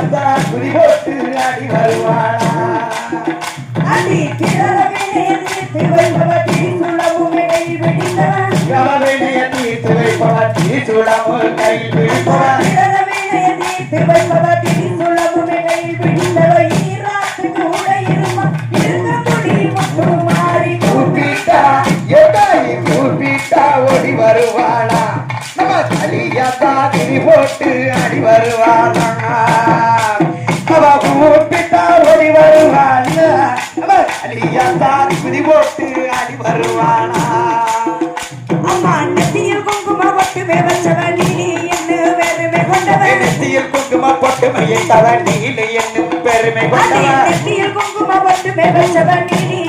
அத்தா குதி போட்டு ஆடி வருவானா அடி திரளவே தீர்த்து வைப்பவட்டி சுழவும் கை பிடித்தவன் கவலையை தீர்த்து வைப்பவட்டி சுழவும் கை பிடித்தவன் திரளவே தீர்த்து வைப்பவட்டி சுழவும் கை பிடித்தவன் ஈராத்து கூட இருமா இருந்த முடி மட்டும் மாறி கூப்பிட்டா எதாயி கூப்பிட்டா ஓடி வருவானா நம்ம தலியத்தா குதி போட்டு ஆடி வருவானா அவ கூப்பிட்டா ஓடி வருவானா நம்ம தலியத்தா குதி போட்டு ஆடி வருவானா அம்மா நெத்தியில் குங்கும பொட்டு வச்சவன் நீ என்ன பெருமை கொண்டவன் நெத்தியில் குங்கும பொட்டு வைத்தவன் நீ என்னும் பெருமை கொண்டவன் நெத்தியில் குங்கும பொட்டு வச்சவன் நீ